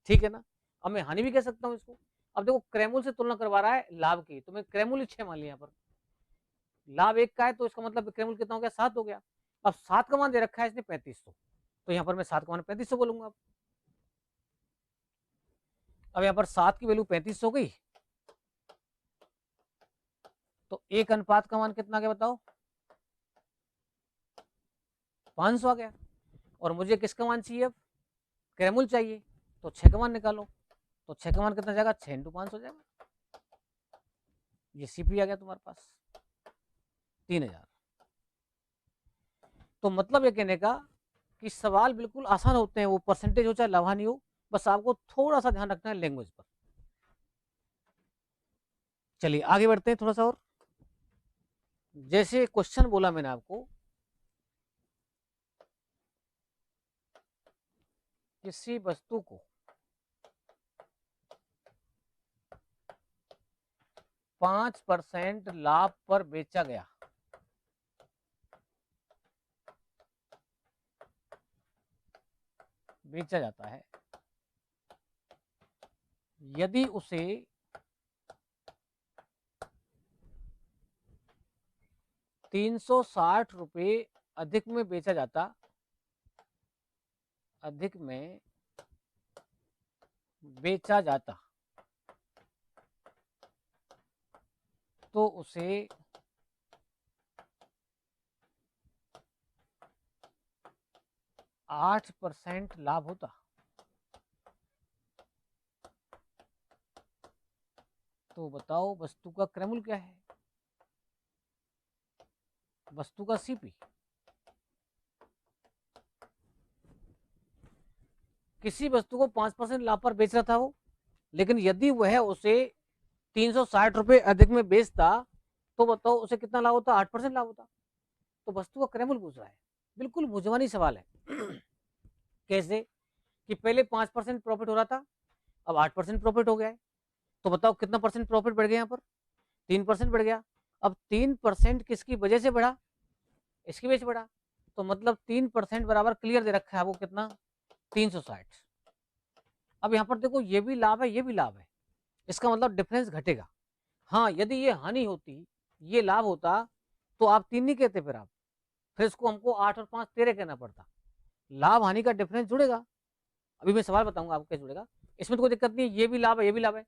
ठीक है ना। अब मैं हानि भी कह सकता हूँ इसको। अब देखो क्रेमुल से तुलना करवा रहा है लाभ की, तो मैं क्रेमुल ही 6 मान लिया यहाँ पर। लाभ 1 का है तो इसका मतलब क्रेमुल कितना हो गया, 7 हो गया। अब 7 का मान दे रखा है इसने 3500, तो यहाँ पर मैं 7 का मान 3500 बोलूंगा। अब यहाँ पर 7 की वैल्यू 3500 हो गई, तो 1 अनुपात का मान कितना आ गया बताओ, 500 आ गया। और मुझे किसका मान चाहिए अब, क्रेमुल चाहिए, तो 6 का मान निकालो। तो 6 का मान कितना जाएगा, 6 इंटू 500 जाएगा। ये सीपी आ गया तुम्हारे पास 3000। तो मतलब ये कहने का कि सवाल बिल्कुल आसान होते हैं, वो परसेंटेज हो चाहे लाभानी हो, बस आपको थोड़ा सा ध्यान रखना है लैंग्वेज पर। चलिए आगे बढ़ते हैं थोड़ा सा और। जैसे क्वेश्चन बोला मैंने आपको, किसी वस्तु को 5% लाभ पर बेचा गया, बेचा जाता है, यदि उसे 360 रुपये अधिक में बेचा जाता, अधिक में बेचा जाता, तो उसे 8% लाभ होता। तो बताओ वस्तु का क्रमुल क्या है, वस्तु का सीपी। किसी वस्तु को 5% लाभ पर बेच रहा था वो, लेकिन यदि वह उसे 360 रुपये अधिक में बेचता, तो बताओ उसे कितना लाभ होता, 8% लाभ होता। तो वस्तु का क्रमुल पूछ रहा है, बिल्कुल मुझवानी सवाल है। कैसे कि पहले 5% प्रॉफिट हो रहा था, अब 8% प्रॉफिट हो गया है, तो बताओ कितना परसेंट प्रॉफिट बढ़ गया, यहाँ पर 3% बढ़ गया। अब 3% किसकी वजह से बढ़ा, इसकी वजह से बढ़ा, तो मतलब 3% बराबर क्लियर दे रखा है वो कितना, 360। अब यहाँ पर देखो ये भी लाभ है, ये भी लाभ है, इसका मतलब डिफरेंस घटेगा। हाँ, यदि ये हानि होती, ये लाभ होता, तो आप 3 नहीं कहते, फिर इसको हमको 8 और 5 13 कहना पड़ता। लाभ हानि का डिफरेंस जुड़ेगा, अभी मैं सवाल बताऊंगा आपको कैसे जुड़ेगा। इसमें तो कोई दिक्कत नहीं है, ये भी लाभ है, ये भी लाभ है।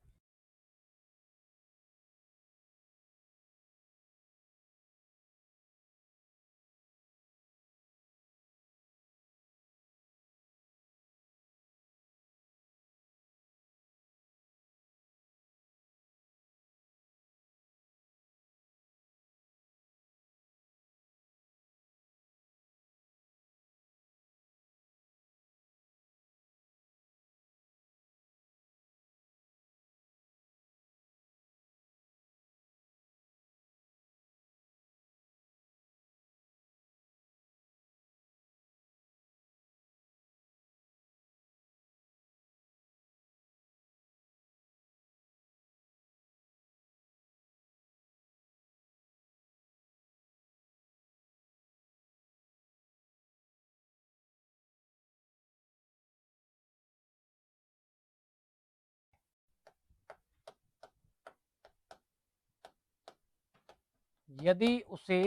यदि उसे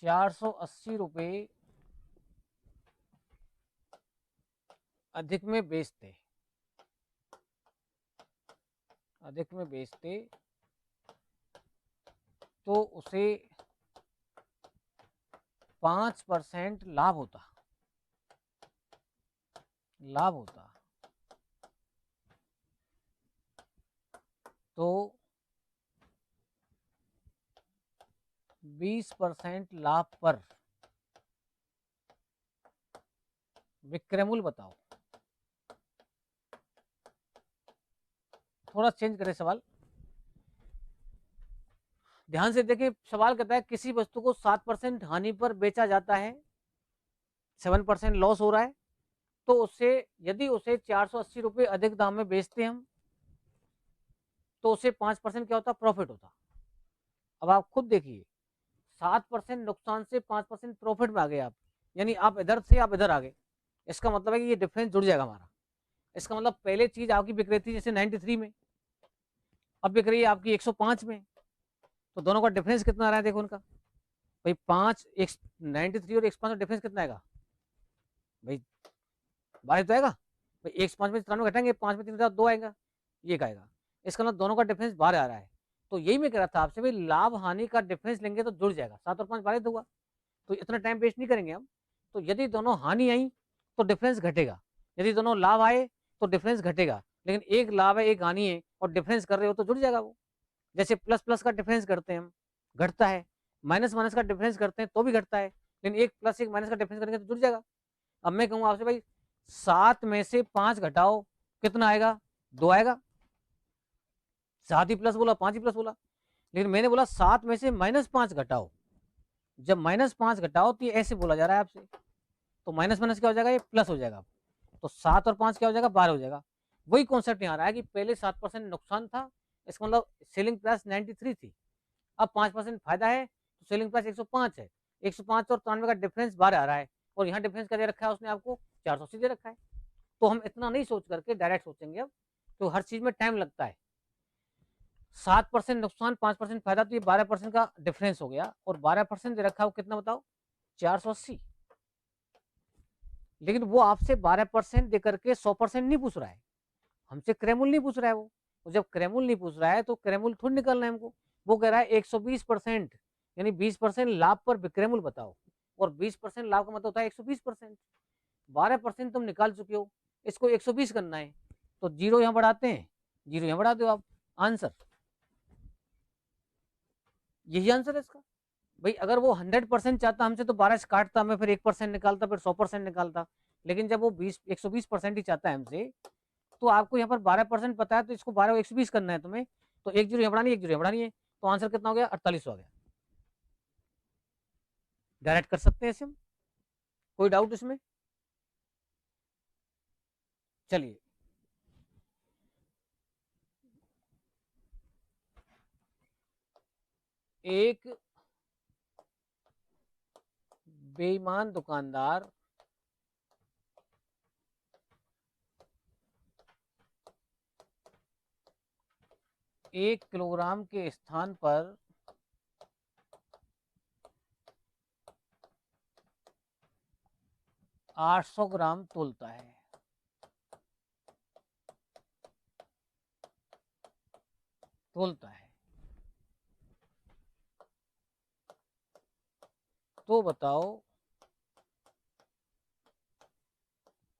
480 रुपये अधिक में बेचते, तो उसे 5% लाभ होता। तो 20% लाभ पर विक्रय मूल्य बताओ। थोड़ा चेंज करें सवाल, ध्यान से देखिए। सवाल कहता है किसी वस्तु को 7% हानि पर बेचा जाता है, 7% लॉस हो रहा है, तो उससे यदि उसे 480 रुपये अधिक दाम में बेचते हम, तो उसे 5% क्या होता, प्रॉफिट होता। अब आप खुद देखिए, 7% नुकसान से 5% प्रॉफिट में आ गए आप, यानी आप इधर से आप इधर आ गए। इसका मतलब है कि ये डिफरेंस जुड़ जाएगा हमारा। इसका मतलब पहले चीज आपकी बिक रही थी जैसे 93 में, अब बिक रही है आपकी 105 में, तो दोनों का डिफरेंस कितना आ रहा है देखो उनका भाई। 93 और 105 का डिफरेंस कितना आएगा भाई, 12 तो आएगा भाई। 105 में 93 घटाएंगे, 5 में 3 2 आएगा, ये आएगा। इसका मतलब दोनों का डिफरेंस 12 आ रहा है। तो यही मैं कह रहा था आपसे भाई, लाभ हानि का डिफरेंस लेंगे तो जुड़ जाएगा, 7 और 5 12 होगा। तो इतना टाइम वेस्ट नहीं करेंगे हम। तो यदि दोनों हानि आई तो डिफरेंस घटेगा, यदि दोनों लाभ आए तो डिफरेंस घटेगा। लेकिन एक लाभ है एक हानि है और डिफरेंस कर रहे हो तो जुड़ जाएगा वो। जैसे प्लस प्लस का डिफरेंस करते हैं हम, घटता है, माइनस माइनस का डिफरेंस करते हैं तो भी घटता है, लेकिन एक प्लस एक माइनस का डिफरेंस करेंगे तो जुड़ जाएगा। अब मैं कहूँ आपसे भाई 7 में से 5 घटाओ, कितना आएगा, 2 आएगा। 7 ही प्लस बोला, 5 ही प्लस बोला, लेकिन मैंने बोला 7 में से -5 घटाओ। जब -5 घटाओ तो ये ऐसे बोला जा रहा है आपसे, तो माइनस माइनस क्या हो जाएगा, ये प्लस हो जाएगा। तो 7 और 5 क्या हो जाएगा, 12 हो जाएगा। वही कॉन्सेप्ट यहाँ आ रहा है कि पहले 7% नुकसान था, इसका मतलब सेलिंग प्राइस 93 थी, अब 5% फायदा है तो सेलिंग प्राइस 105 है। 105 और 93 का डिफरेंस 12 आ रहा है, और यहाँ डिफरेंस क्या दे रखा है उसने आपको, 480 दे रखा है। तो हम इतना नहीं सोच करके डायरेक्ट सोचेंगे अब, तो हर चीज में टाइम लगता है। 7% नुकसान 5% फायदा, तो ये 12% का डिफरेंस हो गया, और 12% दे रखा है वो कितना बताओ, 480। लेकिन वो आपसे 12% दे करके 100% नहीं पूछ रहा है, हमसे क्रैमुल नहीं पूछ रहा है वो। तो जब क्रैमुल नहीं पूछ रहा है तो क्रैमुल थोड़ी निकलना है हमको। वो कह रहा है 120%, यानी 20% लाभ पर विक्रयमूल्य बताओ, और 20% लाभ का मतलब होता है 120%। 12% तुम निकाल चुके हो, इसको 120 करना है, तो जीरो यहाँ बढ़ाते हैं, जीरो यहाँ बढ़ा दो आप, आंसर यही आंसर है इसका। भाई अगर वो 100% चाहता हमसे तो 12 से काटता, मैं फिर 1% निकालता, फिर 100% निकालता। लेकिन जब वो 120% ही चाहता है हमसे, तो आपको यहाँ पर 12% पता है, तो इसको 12 को 120 करना है तुम्हें, तो एक जीरो यहाँ बढ़ानी है, एक जीरो यहाँ बढ़ानी है, तो आंसर कितना हो गया, 48 हो गया। डायरेक्ट कर सकते हैं इसे हम, कोई डाउट इसमें। चलिए, एक बेईमान दुकानदार एक किलोग्राम के स्थान पर 800 ग्राम तोलता है। तो बताओ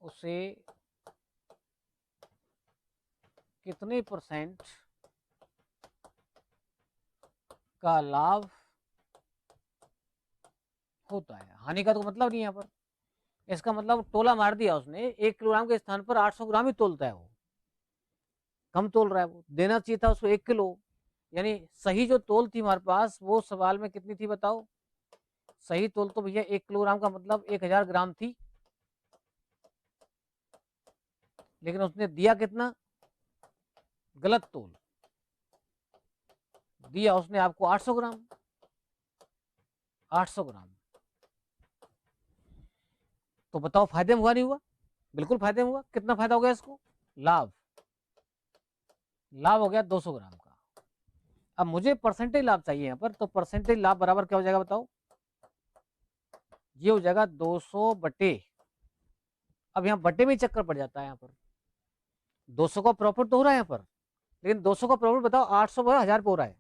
उसे कितने % का लाभ होता है। हानि का तो मतलब नहीं यहाँ पर, इसका मतलब तोला मार दिया उसने, 1 किलोग्राम के स्थान पर 800 ग्राम ही तोलता है वो, कम तोल रहा है वो, देना चाहिए था उसको 1 किलो। यानी सही जो तोल थी हमारे पास वो सवाल में कितनी थी बताओ, सही तोल तो भैया 1 किलोग्राम का मतलब 1000 ग्राम थी, लेकिन उसने दिया कितना, गलत तोल दिया उसने आपको 800 ग्राम। 800 ग्राम, तो बताओ फायदे में हुआ नहीं हुआ, बिल्कुल फायदे में हुआ। कितना फायदा हो गया इसको, लाभ, लाभ हो गया 200 ग्राम का। अब मुझे परसेंटेज लाभ चाहिए यहाँ पर, तो परसेंटेज लाभ बराबर क्या हो जाएगा बताओ, ये हो जाएगा 200 बटे, अब यहाँ बटे में चक्कर पड़ जाता है, यहाँ पर 200 का प्रॉफिट तो हो रहा है यहाँ पर, लेकिन 200 का प्रॉफिट बताओ 800 पर 1000 पे हो रहा है।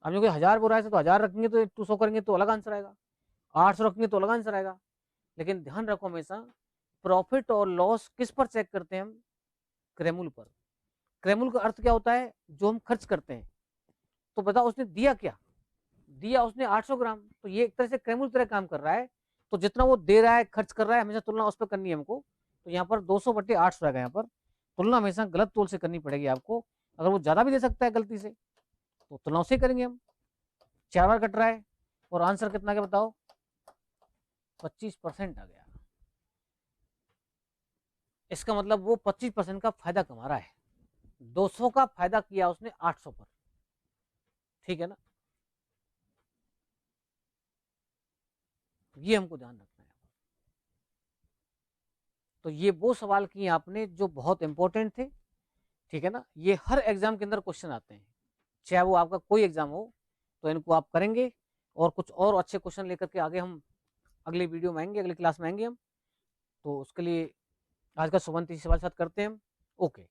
अब जो 1000 पे हो रहा है तो 1000 रखेंगे तो 200 करेंगे तो अलग आंसर आएगा, 800 रखेंगे तो अलग आंसर आएगा। लेकिन ध्यान रखो हमेशा प्रॉफिट और लॉस किस पर चेक करते हैं हम, क्रेमुल पर। क्रेमुल का अर्थ क्या होता है, जो हम खर्च करते हैं। तो बताओ उसने दिया क्या, दिया उसने 800 ग्राम, तो ये एक तरह से क्रेमुल तरह काम कर रहा है। तो जितना वो दे रहा है खर्च कर रहा है, हमेशा तुलना उस पर करनी है हमको। तो यहाँ पर 200 बटे 800 आएगा, यहाँ पर तुलना हमेशा गलत तोल से करनी पड़ेगी आपको। अगर वो ज्यादा भी दे सकता है गलती से तो तुलना उससे करेंगे हम। 4 बार कट रहा है और आंसर कितना क्या बताओ, 25% आ गया। इसका मतलब वो 25% का फायदा कमा रहा है, 200 का फायदा किया उसने 800 पर, ठीक है ना। ये हमको ध्यान रखना है। तो ये वो सवाल किए आपने जो बहुत इंपॉर्टेंट थे, ठीक है ना। ये हर एग्जाम के अंदर क्वेश्चन आते हैं, चाहे वो आपका कोई एग्जाम हो, तो इनको आप करेंगे। और कुछ और अच्छे क्वेश्चन लेकर के आगे हम अगली वीडियो में आएंगे, अगली क्लास में आएंगे हम। तो उसके लिए आज का सुबह 30 सवाल साथ करते हैं हम। ओके।